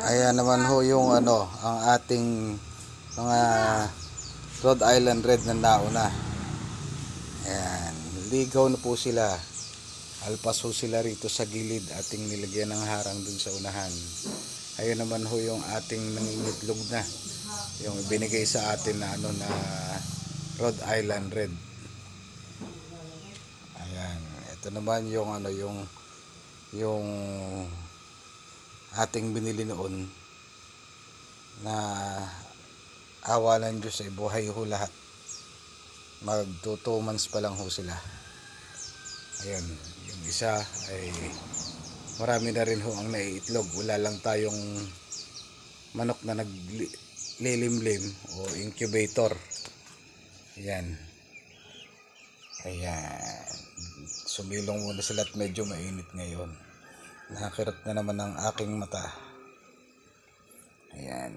Ayan naman ho yung ang ating mga Rhode Island Red na nauna. Ayan, ligaw na po sila. Alpas ho sila rito sa gilid, ating nilagyan ng harang dun sa unahan. Ayun naman ho yung ating nangingitlog na, yung binigay sa atin na na Rhode Island Red. Ayan, ito naman yung yung ating binili noon na awa ng Diyos ay buhay ho lahat. Mag 2 months pa lang ho sila. Ayun, yung isa ay marami na rin ho ang naiitlog. Wala lang tayong manok na naglilimlim o incubator. Ayan. Ayan. Sumilong muna sila at medyo mainit ngayon. Nakakirot na naman ang aking mata. Ayan.